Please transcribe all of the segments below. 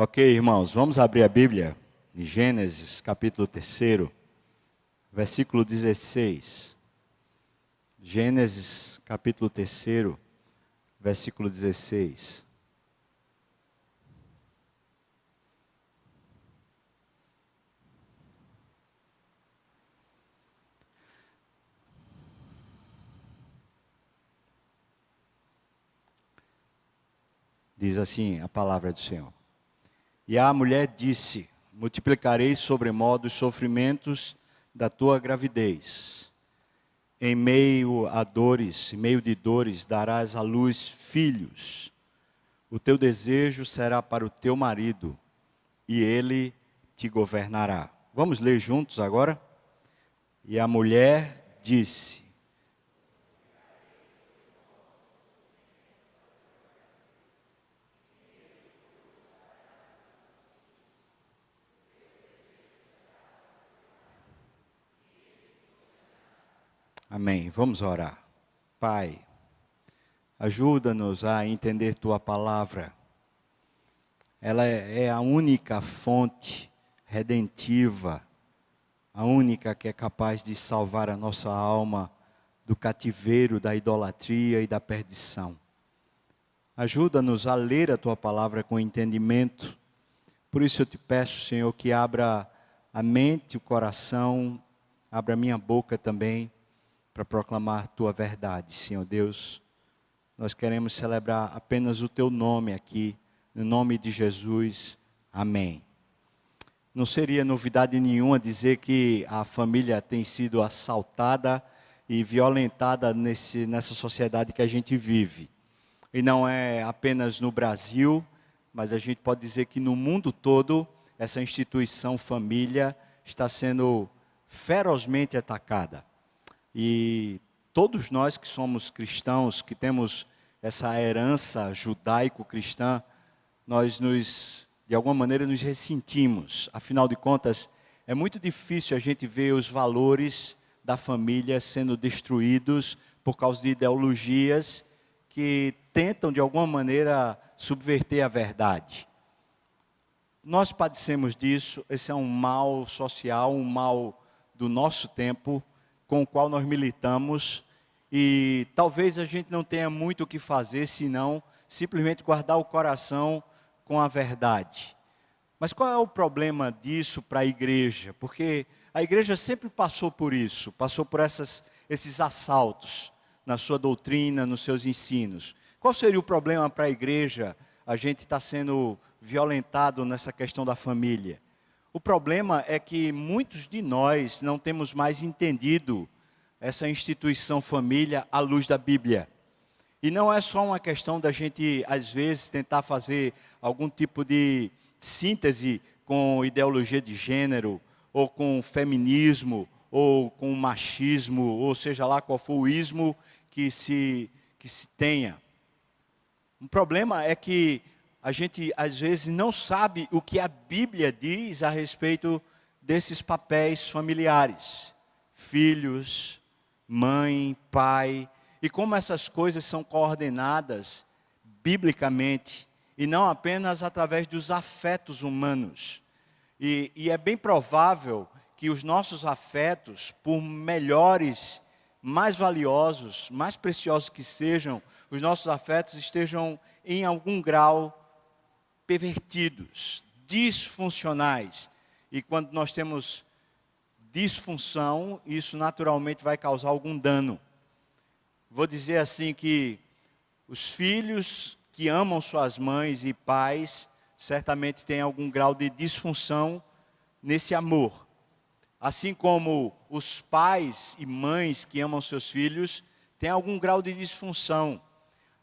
Ok, irmãos, vamos abrir a Bíblia em Gênesis, capítulo 3, versículo 16. Gênesis, capítulo 3, versículo 16. Diz assim a palavra do Senhor. E a mulher disse: multiplicarei sobremodo os sofrimentos da tua gravidez. Em meio de dores, darás à luz filhos. O teu desejo será para o teu marido, e ele te governará. Vamos ler juntos agora? E a mulher disse: Amém. Vamos orar. Pai, ajuda-nos a entender tua palavra. Ela é a única fonte redentiva, a única que é capaz de salvar a nossa alma do cativeiro, da idolatria e da perdição. Ajuda-nos a ler a tua palavra com entendimento. Por isso eu te peço, Senhor, que abra a mente, o coração, abra a minha boca também, para proclamar tua verdade, Senhor Deus. Nós queremos celebrar apenas o teu nome aqui, no nome de Jesus. Amém. Não seria novidade nenhuma dizer que a família tem sido assaltada e violentada nessa sociedade que a gente vive. E não é apenas no Brasil, mas a gente pode dizer que no mundo todo, essa instituição família está sendo ferozmente atacada. E todos nós que somos cristãos, que temos essa herança judaico-cristã, nós de alguma maneira nos ressentimos. Afinal de contas, é muito difícil a gente ver os valores da família sendo destruídos por causa de ideologias que tentam de alguma maneira subverter a verdade. Nós padecemos disso, esse é um mal social, um mal do nosso tempo, com o qual nós militamos, e talvez a gente não tenha muito o que fazer, senão simplesmente guardar o coração com a verdade. Mas qual é o problema disso para a igreja? Porque a igreja sempre passou por isso, passou por esses assaltos na sua doutrina, nos seus ensinos. Qual seria o problema para a igreja? A gente está sendo violentado nessa questão da família. O problema é que muitos de nós não temos mais entendido essa instituição família à luz da Bíblia. E não é só uma questão da gente, às vezes, tentar fazer algum tipo de síntese com ideologia de gênero, ou com feminismo, ou com machismo, ou seja lá qual for o ismo que se tenha. O problema é que a gente, às vezes, não sabe o que a Bíblia diz a respeito desses papéis familiares. Filhos, mãe, pai, e como essas coisas são coordenadas biblicamente, e não apenas através dos afetos humanos. E é bem provável que os nossos afetos, por melhores, mais valiosos, mais preciosos que sejam, os nossos afetos estejam em algum grau pervertidos, disfuncionais. E quando nós temos disfunção, isso naturalmente vai causar algum dano. Vou dizer assim que os filhos que amam suas mães e pais, certamente têm algum grau de disfunção nesse amor. Assim como os pais e mães que amam seus filhos, têm algum grau de disfunção.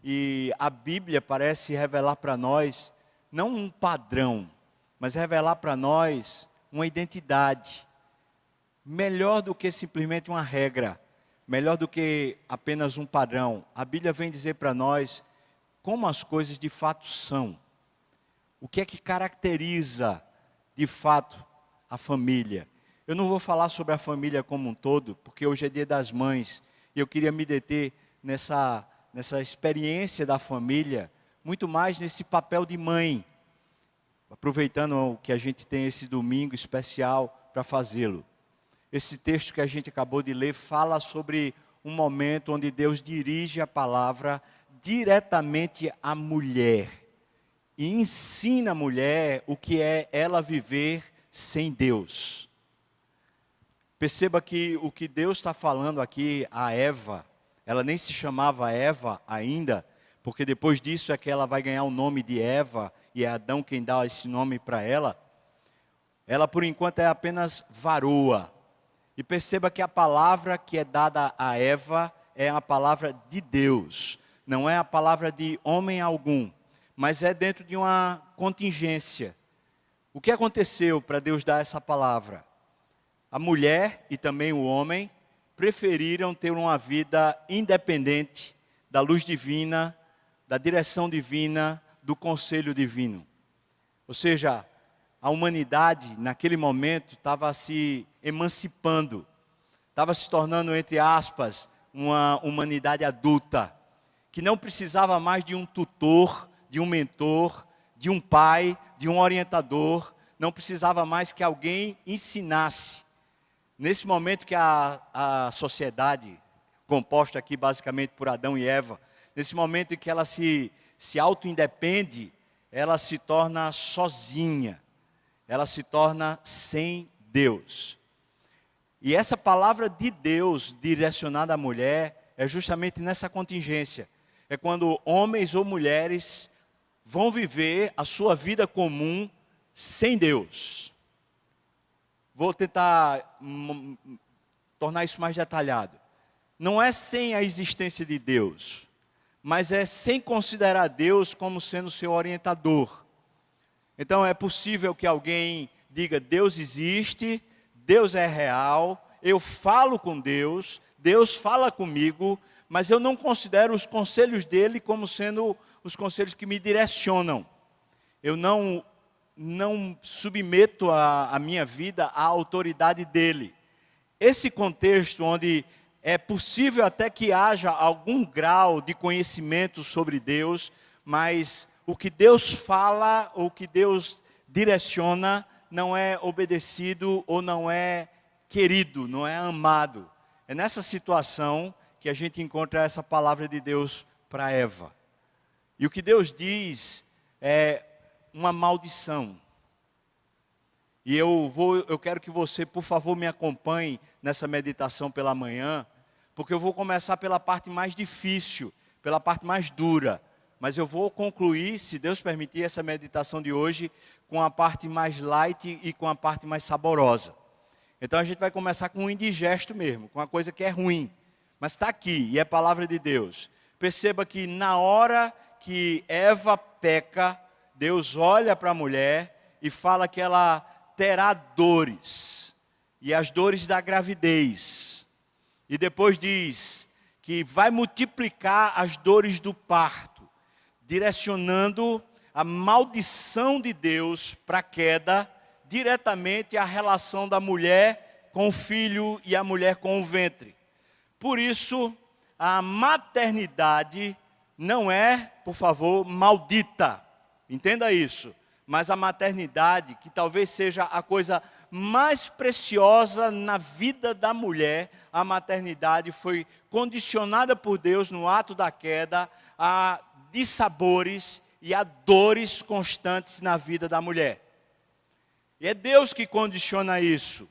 E a Bíblia parece revelar para nós, não um padrão, mas revelar para nós uma identidade. Melhor do que simplesmente uma regra, melhor do que apenas um padrão. A Bíblia vem dizer para nós como as coisas de fato são. O que é que caracteriza de fato a família? Eu não vou falar sobre a família como um todo, porque hoje é Dia das Mães, e eu queria me deter nessa experiência da família, muito mais nesse papel de mãe. aproveitando que a gente tem esse domingo especial para fazê-lo. Esse texto que a gente acabou de ler fala sobre um momento onde Deus dirige a palavra diretamente à mulher e ensina a mulher o que é ela viver sem Deus. Perceba que o que Deus está falando aqui a Eva, ela nem se chamava Eva ainda, porque depois disso é que ela vai ganhar o nome de Eva, e é Adão quem dá esse nome para ela. Ela por enquanto é apenas varoa. E perceba que a palavra que é dada a Eva é a palavra de Deus, não é a palavra de homem algum, mas é dentro de uma contingência. O que aconteceu para Deus dar essa palavra? A mulher e também o homem preferiram ter uma vida independente da luz divina, da direção divina, do conselho divino. Ou seja, a humanidade naquele momento estava se emancipando, estava se tornando, entre aspas, uma humanidade adulta, que não precisava mais de um tutor, de um mentor, de um pai, de um orientador, não precisava mais que alguém ensinasse. Nesse momento que a sociedade, composta aqui basicamente por Adão e Eva, nesse momento em que ela se auto-independe, ela se torna sozinha, ela se torna sem Deus. E essa palavra de Deus direcionada à mulher é justamente nessa contingência. É quando homens ou mulheres vão viver a sua vida comum sem Deus. Vou tentar tornar isso mais detalhado. Não é sem a existência de Deus, mas é sem considerar Deus como sendo seu orientador. Então é possível que alguém diga: Deus existe, Deus é real, eu falo com Deus, Deus fala comigo, mas eu não considero os conselhos dele como sendo os conselhos que me direcionam. Eu não submeto a minha vida à autoridade dele. Esse contexto onde é possível até que haja algum grau de conhecimento sobre Deus, mas o que Deus fala, ou o que Deus direciona, não é obedecido ou não é querido, não é amado. É nessa situação que a gente encontra essa palavra de Deus para Eva. E o que Deus diz é uma maldição. E eu quero que você, por favor, me acompanhe nessa meditação pela manhã, porque eu vou começar pela parte mais difícil, pela parte mais dura, mas eu vou concluir, se Deus permitir, essa meditação de hoje com a parte mais light e com a parte mais saborosa. Então a gente vai começar com um indigesto mesmo, com uma coisa que é ruim, mas está aqui e é palavra de Deus. Perceba que na hora que Eva peca, Deus olha para a mulher e fala que ela terá dores, e as dores da gravidez. E depois diz que vai multiplicar as dores do parto, direcionando a maldição de Deus para a queda, diretamente à relação da mulher com o filho e a mulher com o ventre. Por isso, a maternidade não é, por favor, maldita. Entenda isso. Mas a maternidade, que talvez seja a coisa mais preciosa na vida da mulher, a maternidade foi condicionada por Deus no ato da queda a dissabores e a dores constantes na vida da mulher. E é Deus que condiciona isso.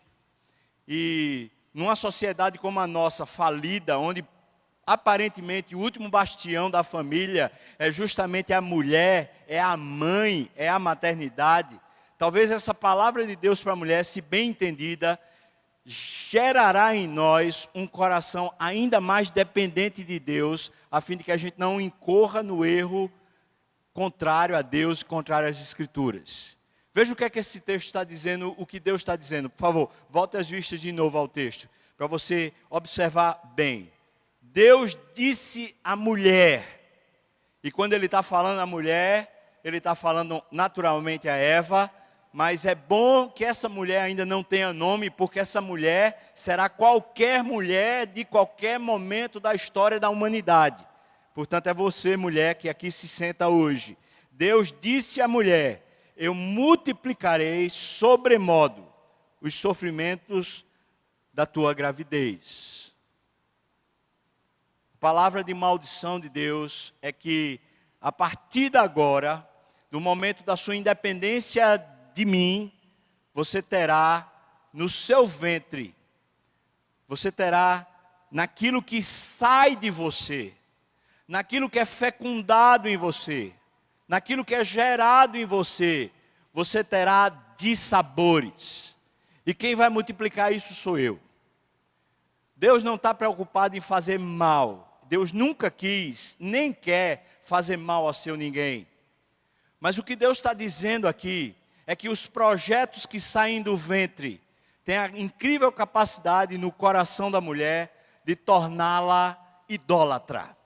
E numa sociedade como a nossa, falida, onde aparentemente o último bastião da família é justamente a mulher, é a mãe, é a maternidade. Talvez essa palavra de Deus para a mulher, se bem entendida, gerará em nós um coração ainda mais dependente de Deus, a fim de que a gente não incorra no erro contrário a Deus, contrário às Escrituras. Veja o que é que esse texto está dizendo, o que Deus está dizendo. Por favor, volte as vistas de novo ao texto, para você observar bem. Deus disse à mulher, e quando ele está falando à mulher, ele está falando naturalmente a Eva, mas é bom que essa mulher ainda não tenha nome, porque essa mulher será qualquer mulher de qualquer momento da história da humanidade. Portanto, é você, mulher, que aqui se senta hoje. Deus disse à mulher, eu multiplicarei sobremodo os sofrimentos da tua gravidez. A palavra de maldição de Deus é que, a partir de agora, no momento da sua independência de mim, você terá no seu ventre, você terá naquilo que sai de você, naquilo que é fecundado em você, naquilo que é gerado em você, você terá dissabores. E quem vai multiplicar isso sou eu. Deus não está preocupado em fazer mal. Deus nunca quis, nem quer fazer mal a seu ninguém. Mas o que Deus está dizendo aqui é que os projetos que saem do ventre têm a incrível capacidade no coração da mulher de torná-la idólatra.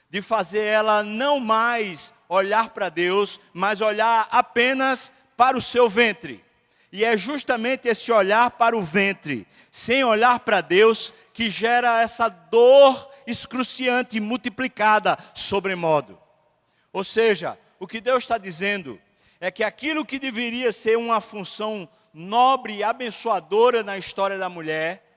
De fazer ela não mais olhar para Deus, mas olhar apenas para o seu ventre. E é justamente esse olhar para o ventre, sem olhar para Deus, que gera essa dor excruciante multiplicada sobremodo. Ou seja, o que Deus está dizendo é que aquilo que deveria ser uma função nobre e abençoadora na história da mulher,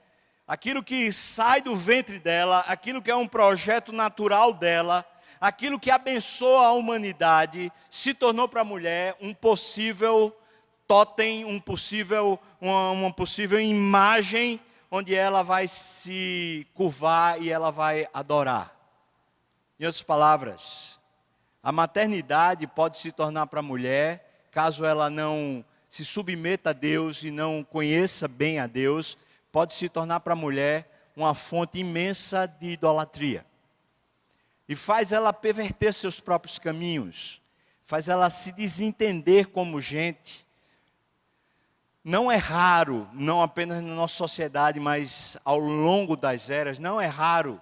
aquilo que sai do ventre dela, aquilo que é um projeto natural dela, aquilo que abençoa a humanidade, se tornou para a mulher um possível totem, uma possível imagem onde ela vai se curvar e ela vai adorar. Em outras palavras, a maternidade pode se tornar para a mulher, caso ela não se submeta a Deus e não conheça bem a Deus, pode se tornar para a mulher uma fonte imensa de idolatria. E faz ela perverter seus próprios caminhos, faz ela se desentender como gente. Não é raro, não apenas na nossa sociedade, mas ao longo das eras, não é raro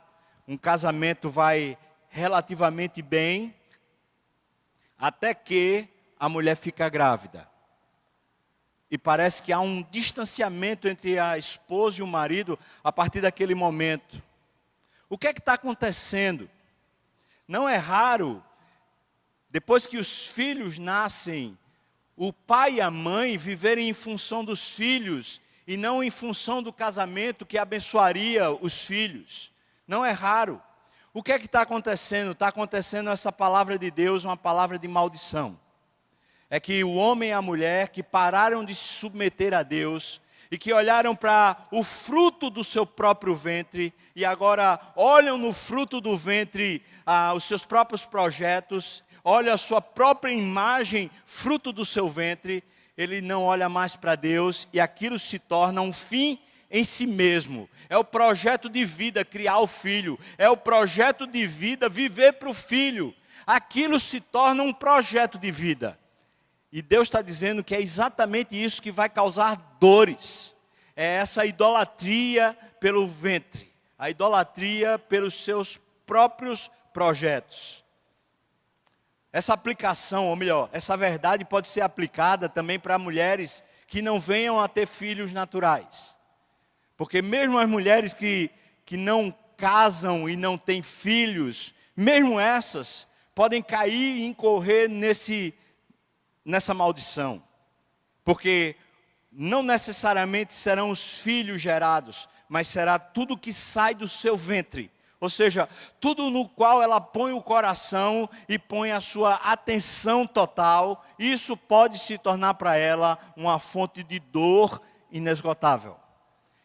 um casamento vai relativamente bem, até que a mulher fica grávida. E parece que há um distanciamento entre a esposa e o marido a partir daquele momento. O que é que está acontecendo? Não é raro, depois que os filhos nascem, o pai e a mãe viverem em função dos filhos e não em função do casamento que abençoaria os filhos. Não é raro. O que é que está acontecendo? Está acontecendo essa palavra de Deus, uma palavra de maldição. É que o homem e a mulher que pararam de se submeter a Deus e que olharam para o fruto do seu próprio ventre e agora olham no fruto do ventre os seus próprios projetos, olha a sua própria imagem, fruto do seu ventre, ele não olha mais para Deus e aquilo se torna um fim em si mesmo. É o projeto de vida criar o filho, é o projeto de vida viver para o filho. Aquilo se torna um projeto de vida. E Deus está dizendo que é exatamente isso que vai causar dores. É essa idolatria pelo ventre, a idolatria pelos seus próprios projetos. Essa aplicação, ou melhor, essa verdade pode ser aplicada também para mulheres que não venham a ter filhos naturais. Porque mesmo as mulheres que não casam e não têm filhos, mesmo essas, podem cair e incorrer nessa maldição. Porque não necessariamente serão os filhos gerados, mas será tudo que sai do seu ventre. Ou seja, tudo no qual ela põe o coração e põe a sua atenção total, isso pode se tornar para ela uma fonte de dor inesgotável.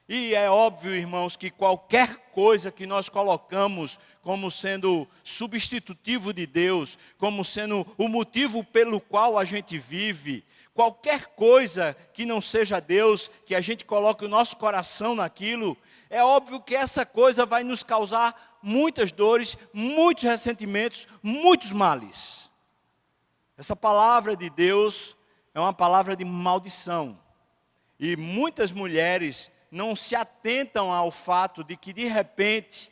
E é óbvio, irmãos, que qualquer coisa que nós colocamos como sendo substitutivo de Deus, como sendo o motivo pelo qual a gente vive, qualquer coisa que não seja Deus, que a gente coloque o nosso coração naquilo, é óbvio que essa coisa vai nos causar muitas dores, muitos ressentimentos, muitos males. Essa palavra de Deus é uma palavra de maldição. E muitas mulheres não se atentam ao fato de que, de repente,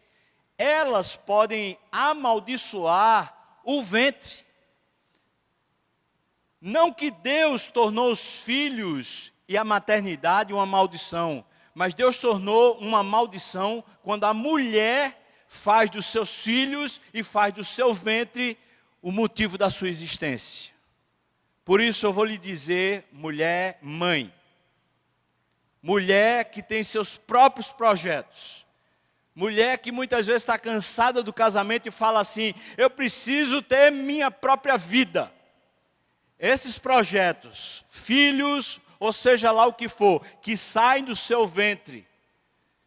elas podem amaldiçoar o ventre. Não que Deus tornou os filhos e a maternidade uma maldição, mas Deus tornou uma maldição quando a mulher faz dos seus filhos e faz do seu ventre o motivo da sua existência. Por isso eu vou lhe dizer, mulher mãe. Mulher que tem seus próprios projetos. Mulher que muitas vezes está cansada do casamento e fala assim, eu preciso ter minha própria vida. Esses projetos, filhos, ou seja lá o que for, que saem do seu ventre,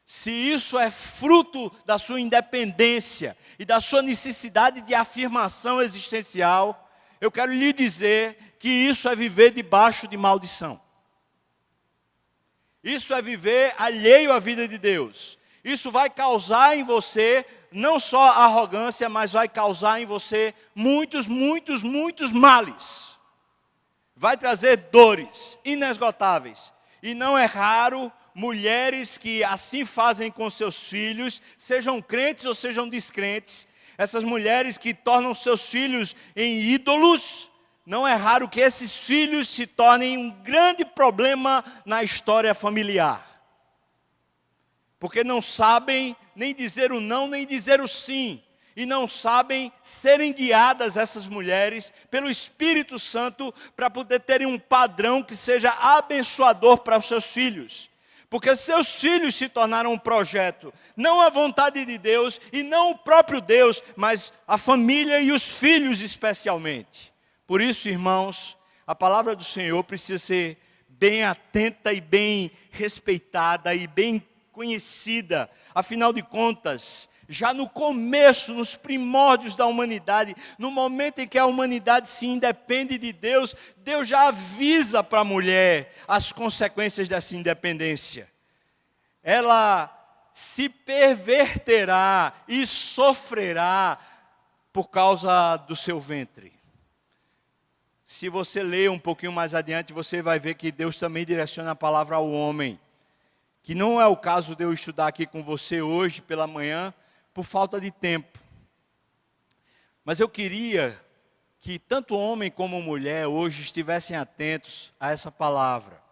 se isso é fruto da sua independência e da sua necessidade de afirmação existencial, eu quero lhe dizer que isso é viver debaixo de maldição. Isso é viver alheio à vida de Deus. Isso vai causar em você não só arrogância, mas vai causar em você muitos males. Vai trazer dores inesgotáveis. E não é raro mulheres que assim fazem com seus filhos, sejam crentes ou sejam descrentes. Essas mulheres que tornam seus filhos em ídolos, não é raro que esses filhos se tornem um grande problema na história familiar. Porque não sabem nem dizer o não, nem dizer o sim. E não sabem serem guiadas essas mulheres pelo Espírito Santo para poder terem um padrão que seja abençoador para os seus filhos. Porque seus filhos se tornaram um projeto, não a vontade de Deus e não o próprio Deus, mas a família e os filhos especialmente. Por isso, irmãos, a palavra do Senhor precisa ser bem atenta e bem respeitada e bem conhecida. Afinal de contas, já no começo, nos primórdios da humanidade, no momento em que a humanidade se independe de Deus, Deus já avisa para a mulher as consequências dessa independência. Ela se perverterá e sofrerá por causa do seu ventre. Se você ler um pouquinho mais adiante, você vai ver que Deus também direciona a palavra ao homem. Que não é o caso de eu estudar aqui com você hoje pela manhã, por falta de tempo. Mas eu queria que tanto homem como mulher hoje estivessem atentos a essa palavra.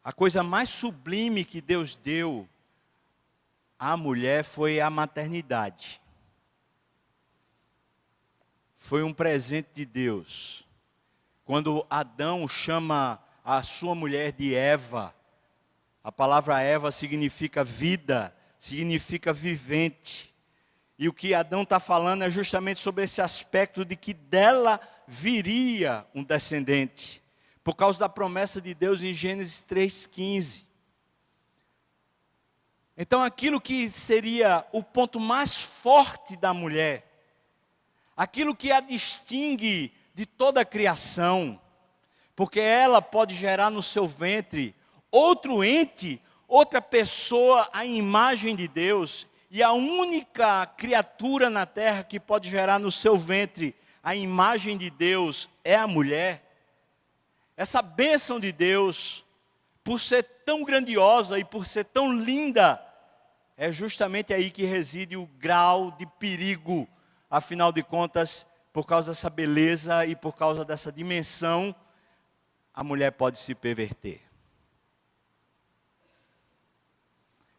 A coisa mais sublime que Deus deu à mulher foi a maternidade. Foi um presente de Deus. Quando Adão chama a sua mulher de Eva, a palavra Eva significa vida, significa vivente. E o que Adão está falando é justamente sobre esse aspecto de que dela viria um descendente, por causa da promessa de Deus em Gênesis 3,15. Então aquilo que seria o ponto mais forte da mulher, aquilo que a distingue de toda a criação, porque ela pode gerar no seu ventre outro ente, outra pessoa à imagem de Deus, e a única criatura na terra que pode gerar no seu ventre a imagem de Deus é a mulher. Essa bênção de Deus, por ser tão grandiosa e por ser tão linda, é justamente aí que reside o grau de perigo. Afinal de contas, por causa dessa beleza e por causa dessa dimensão, a mulher pode se perverter.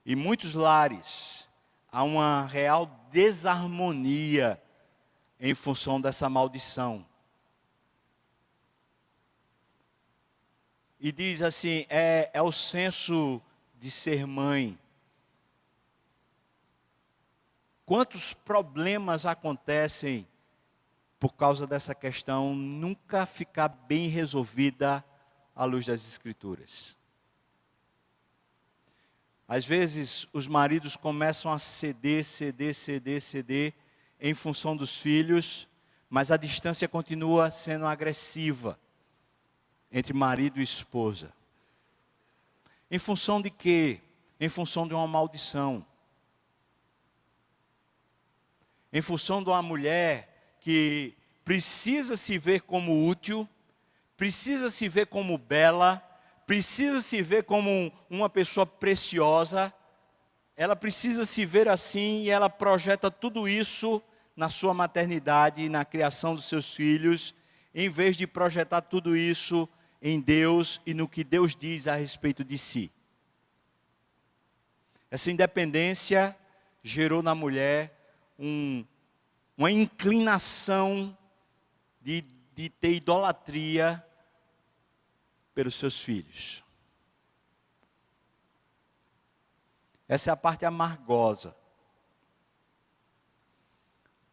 Em muitos lares, há uma real desarmonia em função dessa maldição. E diz assim, é o senso de ser mãe. Quantos problemas acontecem por causa dessa questão nunca ficar bem resolvida à luz das Escrituras. Às vezes os maridos começam a ceder em função dos filhos, mas a distância continua sendo agressiva entre marido e esposa. Em função de quê? Em função de uma maldição. Em função de uma mulher que precisa se ver como útil, precisa se ver como bela, precisa se ver como uma pessoa preciosa, ela precisa se ver assim e ela projeta tudo isso na sua maternidade e na criação dos seus filhos, em vez de projetar tudo isso em Deus e no que Deus diz a respeito de si. Essa independência gerou na mulher uma inclinação de de ter idolatria pelos seus filhos. Essa é a parte amargosa.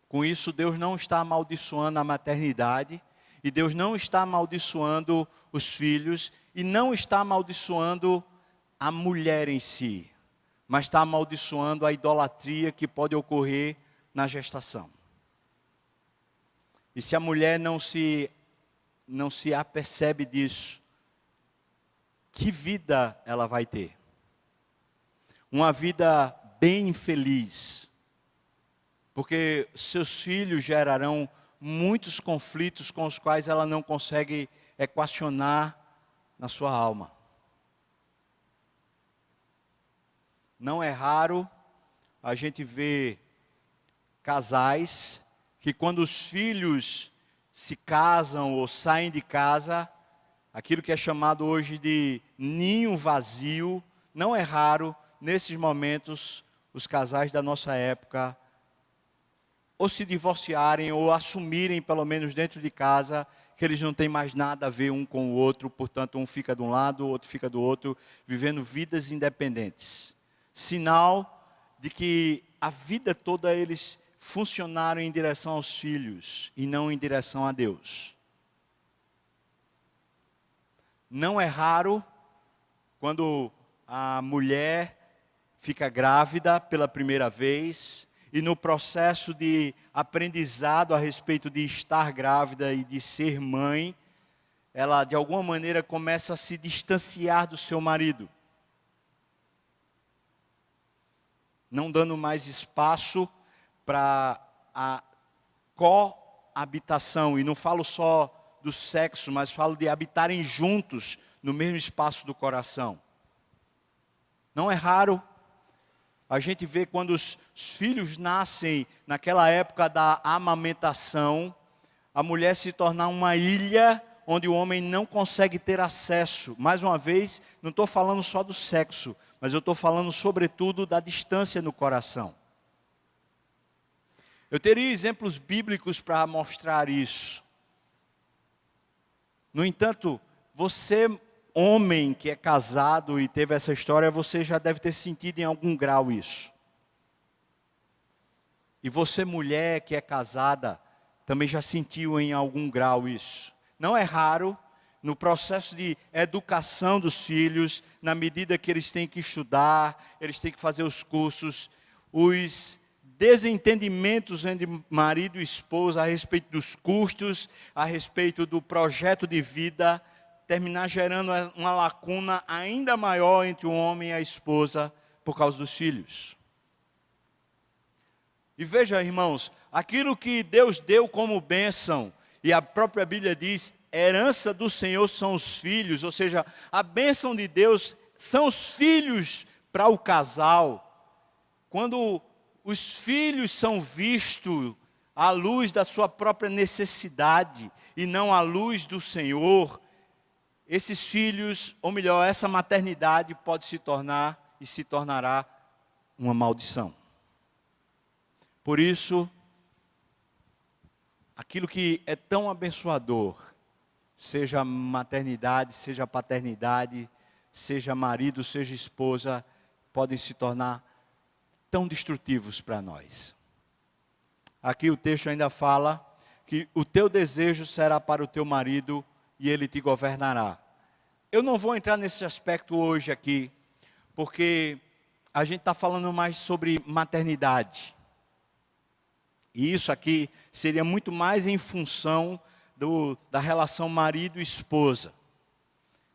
Com isso, Deus não está amaldiçoando a maternidade, e Deus não está amaldiçoando os filhos, e não está amaldiçoando a mulher em si, mas está amaldiçoando a idolatria que pode ocorrer na gestação. E se a mulher não se apercebe disso, que vida ela vai ter? Uma vida bem infeliz, porque seus filhos gerarão muitos conflitos com os quais ela não consegue equacionar na sua alma. Não é raro a gente ver casais que, quando os filhos se casam ou saem de casa, aquilo que é chamado hoje de ninho vazio, não é raro, nesses momentos, os casais da nossa época ou se divorciarem ou assumirem, pelo menos dentro de casa, que eles não têm mais nada a ver um com o outro, portanto um fica de um lado, o outro fica do outro, vivendo vidas independentes. Sinal de que a vida toda eles funcionaram em direção aos filhos e não em direção a Deus. Não é raro quando a mulher fica grávida pela primeira vez e no processo de aprendizado a respeito de estar grávida e de ser mãe, ela de alguma maneira começa a se distanciar do seu marido, não dando mais espaço para a coabitação. E não falo só do sexo, mas falo de habitarem juntos no mesmo espaço do coração. Não é raro a gente ver quando os filhos nascem naquela época da amamentação, a mulher se tornar uma ilha onde o homem não consegue ter acesso. Mais uma vez, não estou falando só do sexo, mas eu estou falando sobretudo da distância no coração. Eu teria exemplos bíblicos para mostrar isso. No entanto, você, homem que é casado e teve essa história, você já deve ter sentido em algum grau isso. E você, mulher que é casada, também já sentiu em algum grau isso. Não é raro, no processo de educação dos filhos, na medida que eles têm que estudar, eles têm que fazer os cursos, os desentendimentos entre marido e esposa a respeito dos custos, a respeito do projeto de vida, terminar gerando uma lacuna ainda maior entre o homem e a esposa por causa dos filhos. E veja, irmãos, aquilo que Deus deu como bênção, e a própria Bíblia diz, herança do Senhor são os filhos, ou seja, a bênção de Deus são os filhos para o casal. Quando os filhos são vistos à luz da sua própria necessidade e não à luz do Senhor, esses filhos, ou melhor, essa maternidade pode se tornar e se tornará uma maldição. Por isso, aquilo que é tão abençoador, seja maternidade, seja paternidade, seja marido, seja esposa, podem se tornar tão destrutivos para nós. Aqui o texto ainda fala que o teu desejo será para o teu marido e ele te governará. Eu não vou entrar nesse aspecto hoje aqui, porque a gente está falando mais sobre maternidade. E isso aqui seria muito mais em função da relação marido e esposa.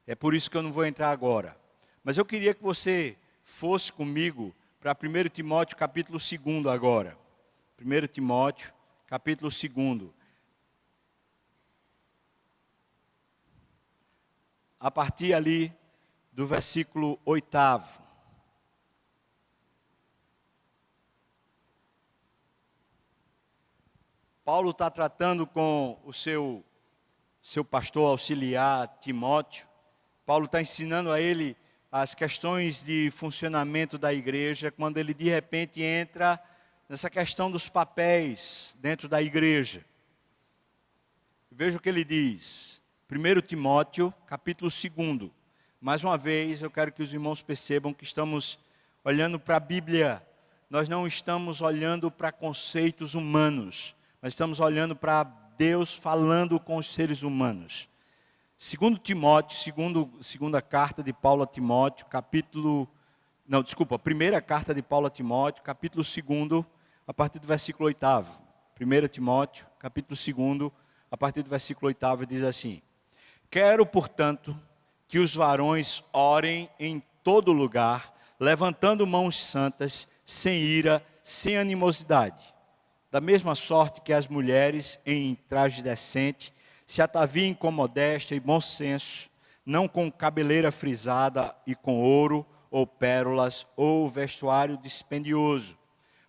É por isso que eu não vou entrar agora. Mas eu queria que você fosse comigo para 1 Timóteo capítulo 2 agora. 1 Timóteo capítulo 2. A partir ali do versículo 8. Paulo está tratando com o seu pastor auxiliar, Timóteo. Paulo está ensinando a ele as questões de funcionamento da igreja, quando ele de repente entra nessa questão dos papéis dentro da igreja. Veja o que ele diz. 1 Timóteo, capítulo 2. Mais uma vez, eu quero que os irmãos percebam que estamos olhando para a Bíblia. Nós não estamos olhando para conceitos humanos. Nós estamos olhando para Deus falando com os seres humanos. 2 Timóteo, segunda carta de Paulo a Timóteo, primeira carta de Paulo a Timóteo, capítulo 2, a partir do versículo 8. 1 Timóteo, capítulo 2, a partir do versículo 8, diz assim: Quero, portanto, que os varões orem em todo lugar, levantando mãos santas, sem ira, sem animosidade. Da mesma sorte que as mulheres, em traje decente, se ataviem com modéstia e bom senso, não com cabeleira frisada e com ouro, ou pérolas, ou vestuário dispendioso,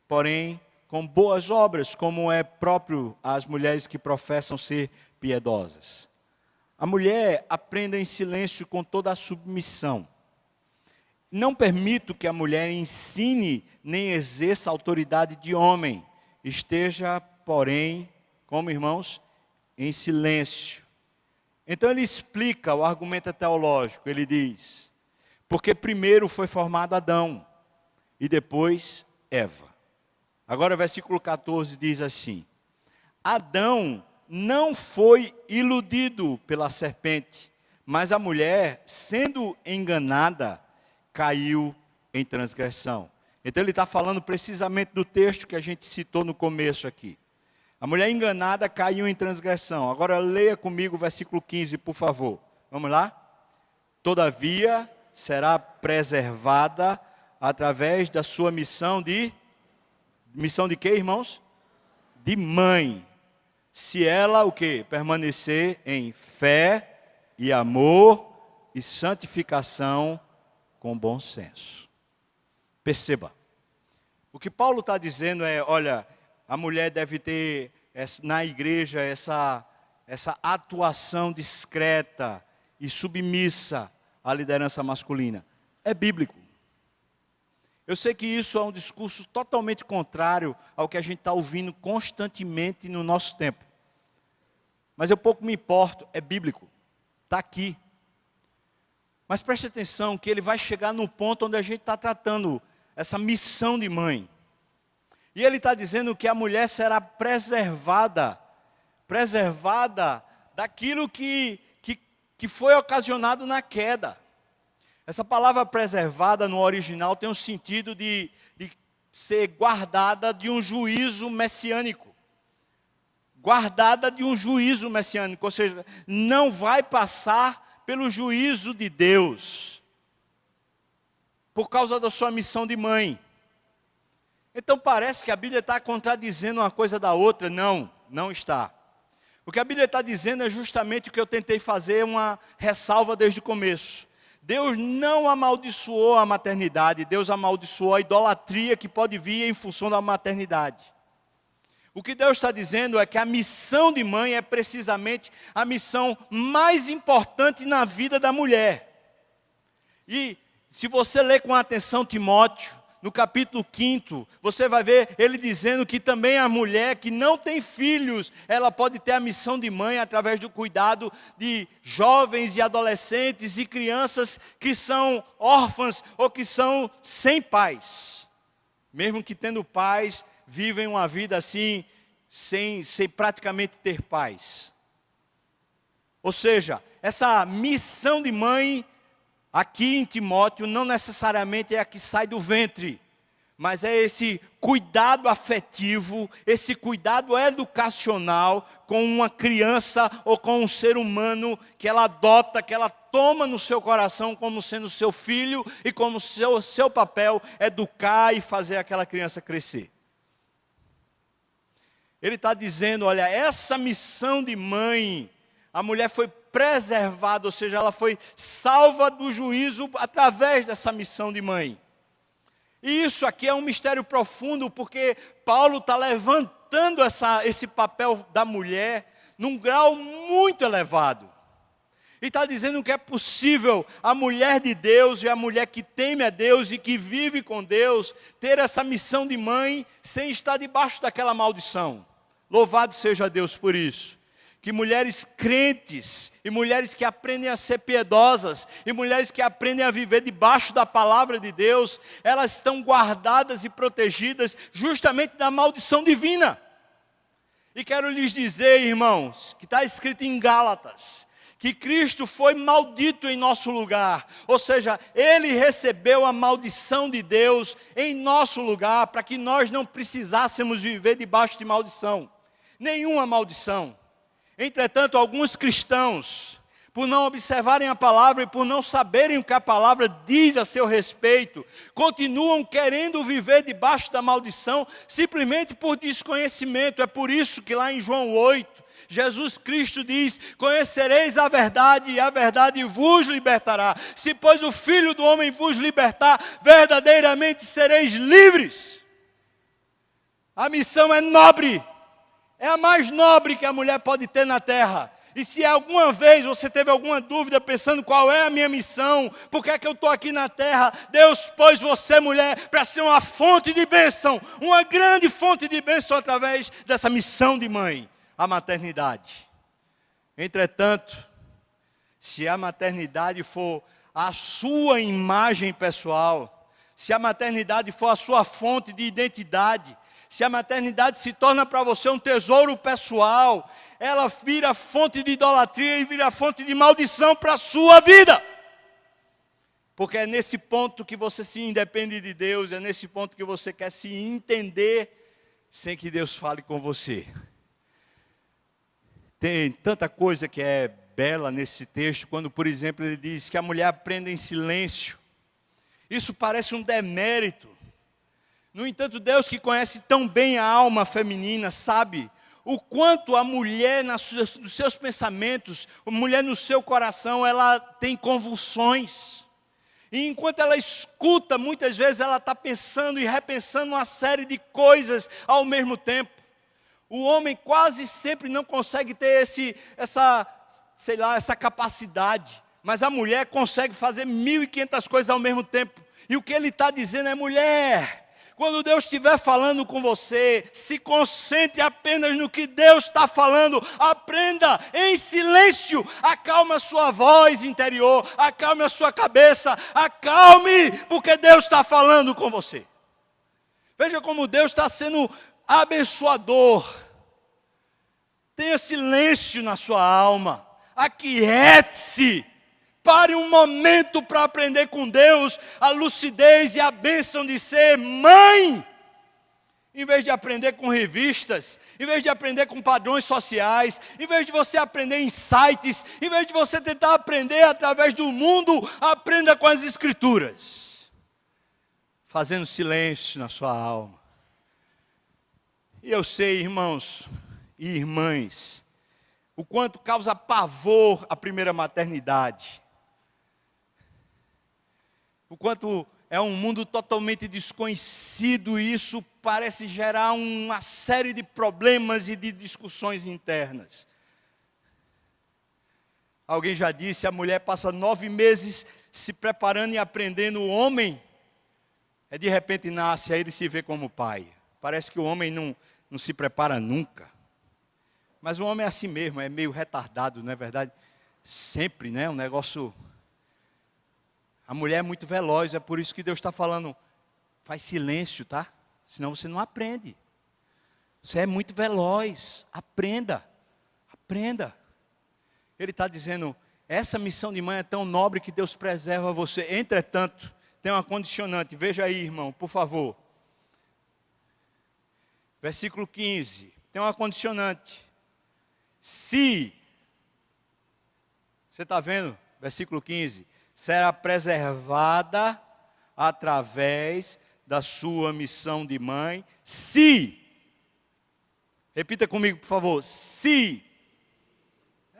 porém com boas obras, como é próprio às mulheres que professam ser piedosas. A mulher aprenda em silêncio com toda a submissão. Não permito que a mulher ensine nem exerça autoridade de homem. Esteja, porém, como irmãos, em silêncio. Então ele explica o argumento teológico. Ele diz: porque primeiro foi formado Adão e depois Eva. Agora o versículo 14 diz assim: Adão não foi iludido pela serpente, mas a mulher, sendo enganada, caiu em transgressão. Então ele está falando precisamente do texto que a gente citou no começo aqui. A mulher enganada caiu em transgressão. Agora leia comigo o versículo 15, por favor. Vamos lá? Todavia será preservada através da sua missão de quê, irmãos? De mãe. Se ela, o quê? Permanecer em fé e amor e santificação com bom senso. Perceba. O que Paulo está dizendo é, olha, a mulher deve ter na igreja essa atuação discreta e submissa à liderança masculina. É bíblico. Eu sei que isso é um discurso totalmente contrário ao que a gente está ouvindo constantemente no nosso tempo. Mas eu pouco me importo, é bíblico. Está aqui. Mas preste atenção que ele vai chegar no ponto onde a gente está tratando essa missão de mãe. E ele está dizendo que a mulher será preservada daquilo que foi ocasionado na queda. Essa palavra preservada no original tem um sentido de ser guardada de um juízo messiânico. Guardada de um juízo messiânico, ou seja, não vai passar pelo juízo de Deus, por causa da sua missão de mãe. Então parece que a Bíblia está contradizendo uma coisa da outra. Não, não está. O que a Bíblia está dizendo é justamente o que eu tentei fazer uma ressalva desde o começo. Deus não amaldiçoou a maternidade, Deus amaldiçoou a idolatria que pode vir em função da maternidade. O que Deus está dizendo é que a missão de mãe é precisamente a missão mais importante na vida da mulher. E se você ler com atenção Timóteo, no capítulo 5, você vai ver ele dizendo que também a mulher que não tem filhos, ela pode ter a missão de mãe através do cuidado de jovens e adolescentes e crianças que são órfãs ou que são sem pais. Mesmo que tendo pais, vivem uma vida assim, sem praticamente ter pais. Ou seja, essa missão de mãe aqui em Timóteo não necessariamente é a que sai do ventre, mas é esse cuidado afetivo, esse cuidado educacional com uma criança ou com um ser humano que ela adota, que ela toma no seu coração como sendo seu filho e como seu papel educar e fazer aquela criança crescer. Ele está dizendo, olha, essa missão de mãe, a mulher foi preservada, ou seja, ela foi salva do juízo através dessa missão de mãe. E isso aqui é um mistério profundo, porque Paulo está levantando esse papel da mulher num grau muito elevado. E está dizendo que é possível a mulher de Deus e a mulher que teme a Deus e que vive com Deus, ter essa missão de mãe sem estar debaixo daquela maldição. Louvado seja Deus por isso. que mulheres crentes e mulheres que aprendem a ser piedosas e mulheres que aprendem a viver debaixo da palavra de Deus, elas estão guardadas e protegidas justamente da maldição divina. E quero lhes dizer, irmãos, que está escrito em Gálatas, que Cristo foi maldito em nosso lugar, ou seja, Ele recebeu a maldição de Deus em nosso lugar, para que nós não precisássemos viver debaixo de maldição, nenhuma maldição. Entretanto, alguns cristãos, por não observarem a palavra e por não saberem o que a palavra diz a seu respeito, continuam querendo viver debaixo da maldição, simplesmente por desconhecimento. É por isso que lá em João 8, Jesus Cristo diz: conhecereis a verdade e a verdade vos libertará. Se pois o Filho do Homem vos libertar, verdadeiramente sereis livres. A missão é nobre, é a mais nobre que a mulher pode ter na terra. E se alguma vez você teve alguma dúvida pensando qual é a minha missão, por que é que eu estou aqui na terra, Deus pôs você, mulher, para ser uma fonte de bênção, uma grande fonte de bênção através dessa missão de mãe, a maternidade. Entretanto, se a maternidade for a sua imagem pessoal, se a maternidade for a sua fonte de identidade, se a maternidade se torna para você um tesouro pessoal, ela vira fonte de idolatria e vira fonte de maldição para a sua vida. Porque é nesse ponto que você se independe de Deus, é nesse ponto que você quer se entender sem que Deus fale com você. Tem tanta coisa que é bela nesse texto, quando, por exemplo, ele diz que a mulher aprende em silêncio. Isso parece um demérito. No entanto, Deus, que conhece tão bem a alma feminina, sabe o quanto a mulher, nos seus pensamentos, a mulher no seu coração, ela tem convulsões. E enquanto ela escuta, muitas vezes ela está pensando e repensando uma série de coisas ao mesmo tempo. O homem quase sempre não consegue ter essa capacidade. Mas a mulher consegue fazer 1.500 coisas ao mesmo tempo. E o que ele está dizendo é: mulher, quando Deus estiver falando com você, se concentre apenas no que Deus está falando. Aprenda em silêncio. Acalme a sua voz interior. Acalme a sua cabeça. Acalme, porque Deus está falando com você. Veja como Deus está sendo abençoador. Tenha silêncio na sua alma. Aquiete-se. Pare um momento para aprender com Deus a lucidez e a bênção de ser mãe. Em vez de aprender com revistas, em vez de aprender com padrões sociais, em vez de você aprender em sites, em vez de você tentar aprender através do mundo, aprenda com as Escrituras. Fazendo silêncio na sua alma. E eu sei, irmãos e irmãs, o quanto causa pavor a primeira maternidade. O quanto é um mundo totalmente desconhecido e isso parece gerar uma série de problemas e de discussões internas. Alguém já disse, a mulher passa 9 meses se preparando e aprendendo. O homem, de repente nasce, aí ele se vê como pai. Parece que o homem não se prepara nunca. Mas o homem é assim mesmo, é meio retardado, não é verdade? Sempre, né? Um negócio... A mulher é muito veloz, é por isso que Deus está falando, faz silêncio, tá? Senão você não aprende. Você é muito veloz, aprenda. Ele está dizendo, essa missão de mãe é tão nobre que Deus preserva você. Entretanto, tem uma condicionante, veja aí, irmão, por favor. Versículo 15, tem uma condicionante. Se, você está vendo? Versículo 15. Será preservada através da sua missão de mãe, se, repita comigo por favor, se,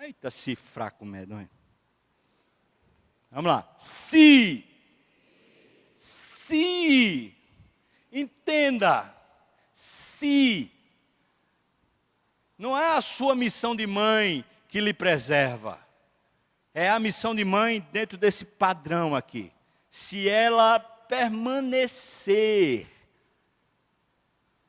eita, se fraco medonho, vamos lá, se, entenda, se, não é a sua missão de mãe que lhe preserva, é a missão de mãe dentro desse padrão aqui. Se ela permanecer,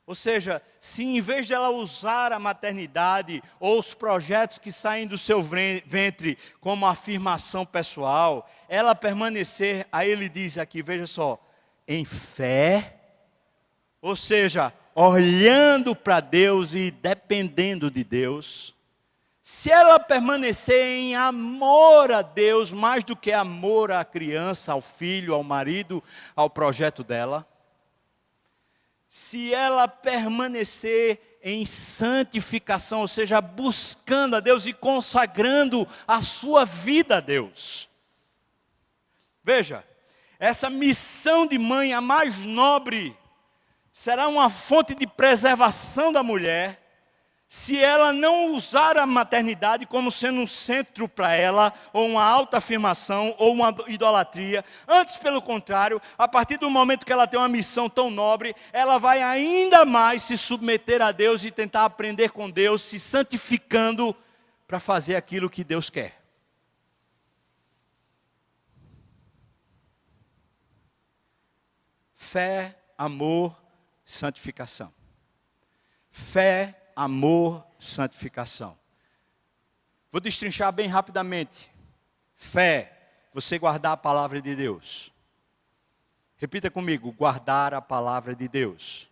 Ou seja, se em vez de ela usar a maternidade ou os projetos que saem do seu ventre como afirmação pessoal, ela permanecer, aí ele diz aqui, veja só, em fé, ou seja, olhando para Deus e dependendo de Deus, se ela permanecer em amor a Deus, mais do que amor à criança, ao filho, ao marido, ao projeto dela, se ela permanecer em santificação, ou seja, buscando a Deus e consagrando a sua vida a Deus. Veja, essa missão de mãe, a mais nobre, será uma fonte de preservação da mulher, se ela não usar a maternidade como sendo um centro para ela, ou uma autoafirmação, ou uma idolatria. Antes, pelo contrário, a partir do momento que ela tem uma missão tão nobre, ela vai ainda mais se submeter a Deus e tentar aprender com Deus, se santificando para fazer aquilo que Deus quer. Fé, amor, santificação. Fé, amor, santificação. Vou destrinchar bem rapidamente. Fé, você guardar a palavra de Deus. Repita comigo, guardar a palavra de Deus.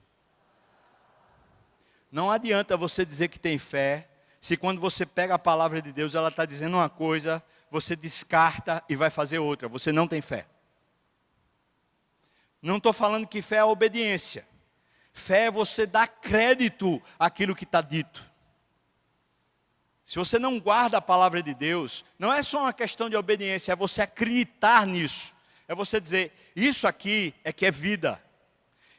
Não adianta você dizer que tem fé, se quando você pega a palavra de Deus, ela está dizendo uma coisa, você descarta e vai fazer outra. Você não tem fé. Não estou falando que fé é obediência. Fé é você dar crédito àquilo que está dito. Se você não guarda a palavra de Deus, não é só uma questão de obediência, é você acreditar nisso. É você dizer, isso aqui é que é vida.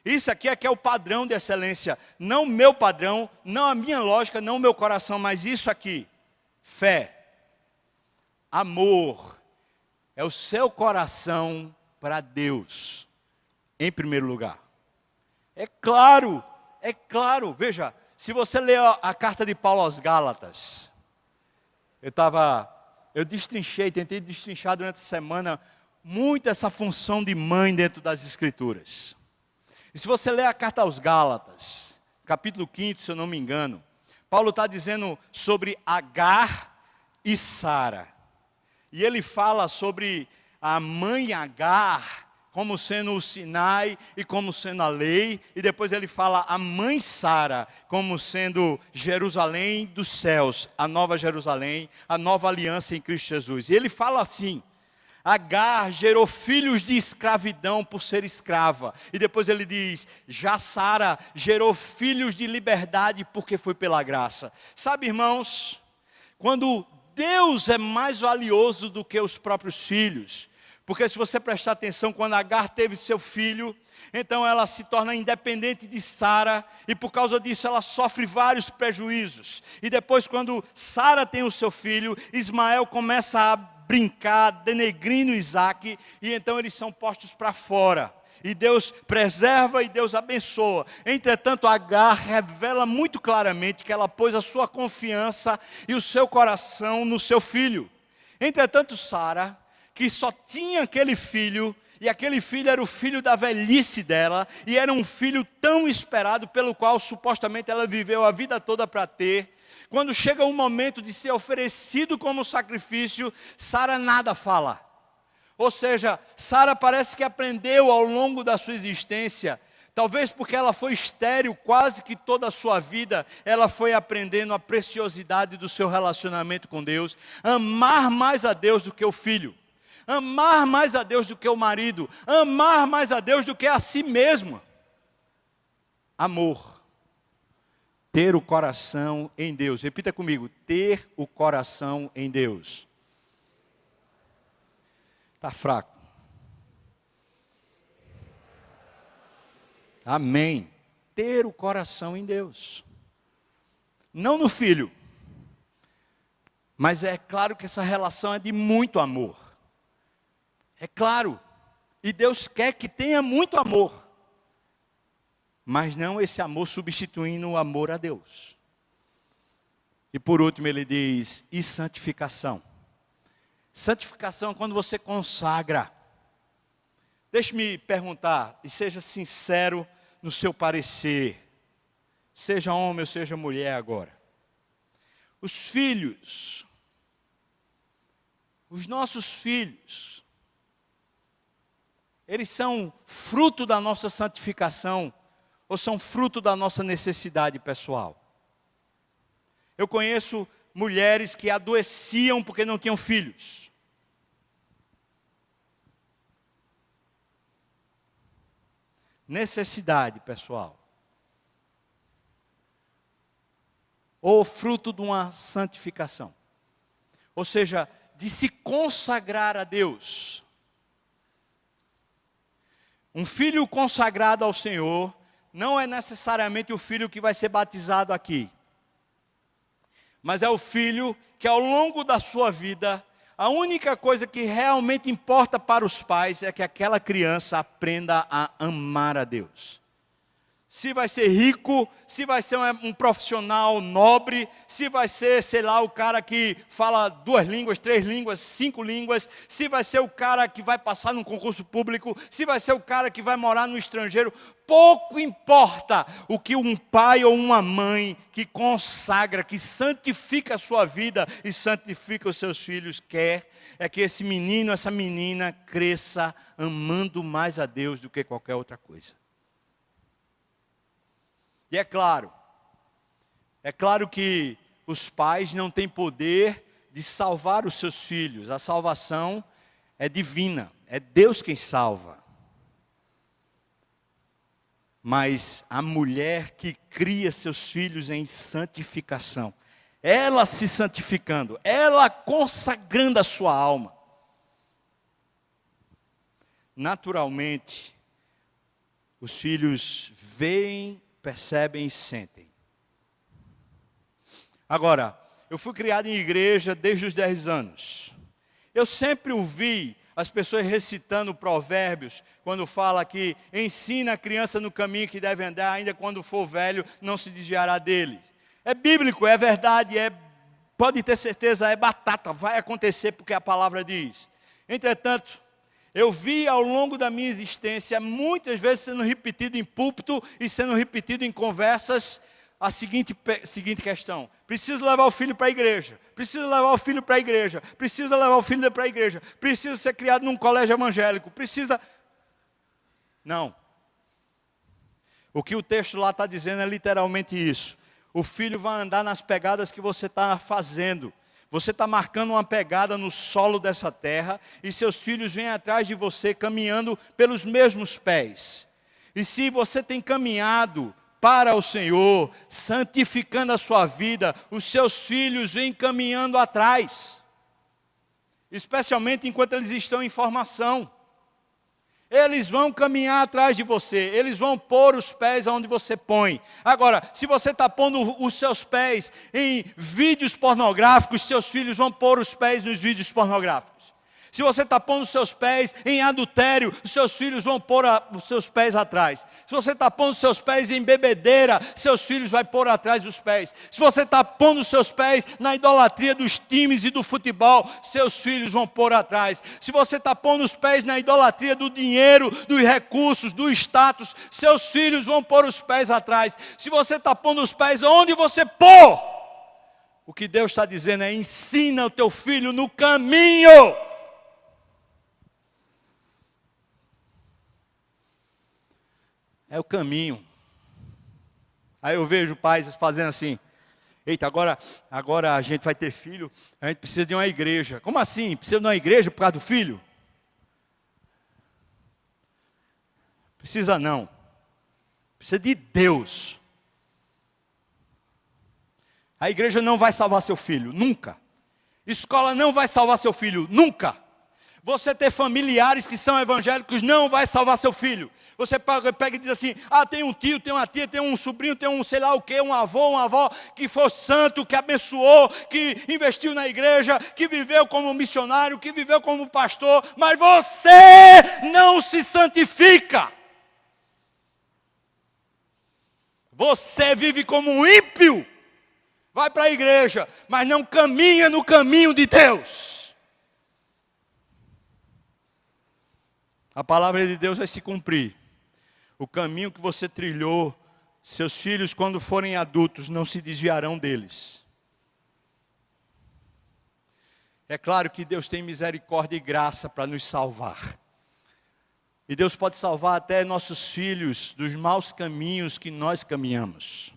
Isso aqui é que é o padrão de excelência. Não o meu padrão, não a minha lógica, não o meu coração, mas isso aqui. Fé. Amor. É o seu coração para Deus. Em primeiro lugar. É claro, veja, se você ler a carta de Paulo aos Gálatas, eu tentei destrinchar durante a semana muito essa função de mãe dentro das Escrituras. E se você ler a carta aos Gálatas, capítulo 5, se eu não me engano, Paulo está dizendo sobre Agar e Sara. E ele fala sobre a mãe Agar, como sendo o Sinai e como sendo a lei, e depois ele fala a mãe Sara, como sendo Jerusalém dos céus, a nova Jerusalém, a nova aliança em Cristo Jesus. E ele fala assim, Agar gerou filhos de escravidão por ser escrava, e depois ele diz, já Sara gerou filhos de liberdade porque foi pela graça. Sabe, irmãos, quando Deus é mais valioso do que os próprios filhos, porque se você prestar atenção, quando Agar teve seu filho, então ela se torna independente de Sara, e por causa disso ela sofre vários prejuízos. E depois, quando Sara tem o seu filho, Ismael começa a brincar, denegrindo Isaac, e então eles são postos para fora. E Deus preserva e Deus abençoa. Entretanto, Agar revela muito claramente que ela pôs a sua confiança e o seu coração no seu filho. Entretanto, Sara, que só tinha aquele filho, e aquele filho era o filho da velhice dela, e era um filho tão esperado, pelo qual supostamente ela viveu a vida toda para ter. Quando chega o momento de ser oferecido como sacrifício, Sara nada fala. Ou seja, Sara parece que aprendeu ao longo da sua existência, talvez porque ela foi estéril quase que toda a sua vida, ela foi aprendendo a preciosidade do seu relacionamento com Deus, amar mais a Deus do que o filho. Amar mais a Deus do que o marido, amar mais a Deus do que a si mesmo. Amor. Ter o coração em Deus. Repita comigo, ter o coração em Deus. Está fraco. Amém. Ter o coração em Deus. Não no filho. Mas é claro que essa relação é de muito amor. É claro, e Deus quer que tenha muito amor, mas não esse amor substituindo o amor a Deus. E por último ele diz, e santificação. Santificação é quando você consagra. Deixe-me perguntar, e seja sincero no seu parecer. seja homem ou seja mulher agora. Os filhos, os nossos filhos, eles são fruto da nossa santificação ou são fruto da nossa necessidade pessoal? Eu conheço mulheres que adoeciam porque não tinham filhos. Necessidade pessoal. Ou fruto de uma santificação. Ou seja, de se consagrar a Deus. Um filho consagrado ao Senhor não é necessariamente o filho que vai ser batizado aqui. Mas é o filho que ao longo da sua vida, a única coisa que realmente importa para os pais é que aquela criança aprenda a amar a Deus. Se vai ser rico, se vai ser um profissional nobre, se vai ser, sei lá, o cara que fala 2 línguas, 3 línguas, 5 línguas, se vai ser o cara que vai passar num concurso público, se vai ser o cara que vai morar no estrangeiro, pouco importa o que um pai ou uma mãe que consagra, que santifica a sua vida e santifica os seus filhos quer, é que esse menino, essa menina cresça amando mais a Deus do que qualquer outra coisa. E é claro que os pais não têm poder de salvar os seus filhos. A salvação é divina, é Deus quem salva. Mas a mulher que cria seus filhos em santificação, ela se santificando, ela consagrando a sua alma, naturalmente, os filhos veem, percebem e sentem. Agora, eu fui criado em igreja desde os 10 anos. Eu sempre ouvi as pessoas recitando provérbios, quando fala que ensina a criança no caminho que deve andar, ainda quando for velho, não se desviará dele. É bíblico, é verdade, pode ter certeza, é batata, vai acontecer porque a palavra diz. Entretanto, eu vi ao longo da minha existência, muitas vezes sendo repetido em púlpito e sendo repetido em conversas, a seguinte questão: preciso levar o filho para a igreja, preciso levar o filho para a igreja, precisa levar o filho para a igreja, precisa ser criado num colégio evangélico, precisa... Não. O que o texto lá está dizendo é literalmente isso. O filho vai andar nas pegadas que você está fazendo. Você está marcando uma pegada no solo dessa terra e seus filhos vêm atrás de você caminhando pelos mesmos pés. E se você tem caminhado para o Senhor, santificando a sua vida, os seus filhos vêm caminhando atrás. Especialmente enquanto eles estão em formação. Eles vão caminhar atrás de você, eles vão pôr os pés onde você põe. Agora, se você está pondo os seus pés em vídeos pornográficos, seus filhos vão pôr os pés nos vídeos pornográficos. Se você está pondo os seus pés em adultério, os seus filhos vão pôr os seus pés atrás. Se você está pondo os seus pés em bebedeira, seus filhos vão pôr atrás os pés. Se você está pondo os seus pés na idolatria dos times e do futebol, seus filhos vão pôr atrás. Se você está pondo os pés na idolatria do dinheiro, dos recursos, do status, seus filhos vão pôr os pés atrás. Se você está pondo os pés onde você pôr, o que Deus está dizendo é: ensina o teu filho no caminho. É o caminho. Aí eu vejo pais fazendo assim: eita, agora a gente vai ter filho, a gente precisa de uma igreja. Como assim? Precisa de uma igreja por causa do filho? Precisa não. Precisa de Deus. A igreja não vai salvar seu filho, nunca. Escola não vai salvar seu filho, nunca. Você ter familiares que são evangélicos não vai salvar seu filho. Você pega e diz assim: tem um tio, tem uma tia, tem um sobrinho, tem um sei lá o quê, um avô, uma avó, que foi santo, que abençoou, que investiu na igreja, que viveu como missionário, que viveu como pastor, mas você não se santifica. Você vive como um ímpio. Vai para a igreja, mas não caminha no caminho de Deus. A palavra de Deus vai se cumprir. O caminho que você trilhou Seus filhos, quando forem adultos, não se desviarão deles. É claro que Deus tem misericórdia e graça para nos salvar. E Deus pode salvar até nossos filhos dos maus caminhos que nós caminhamos.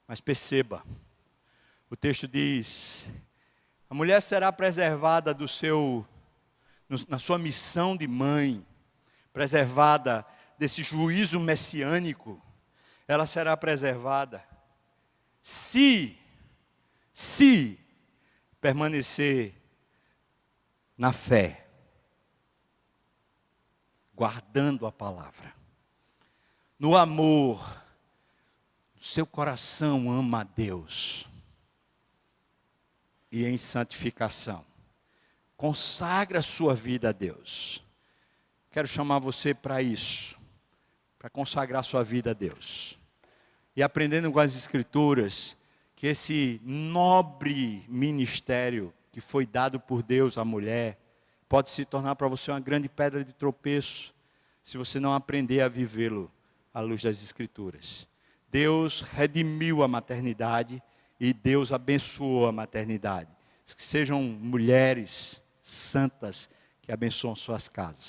Mas perceba, o texto diz: a mulher será preservada na sua missão de mãe, preservada desse juízo messiânico. Ela será preservada se permanecer na fé, guardando a palavra, no amor. Seu coração ama a Deus, e em santificação, consagra a sua vida a Deus. Quero chamar você para isso, para consagrar sua vida a Deus, e aprendendo com as Escrituras, que esse nobre ministério que foi dado por Deus à mulher, pode se tornar para você uma grande pedra de tropeço, se você não aprender a vivê-lo à luz das Escrituras. Deus redimiu a maternidade e Deus abençoou a maternidade. Que sejam mulheres santas que abençoam suas casas.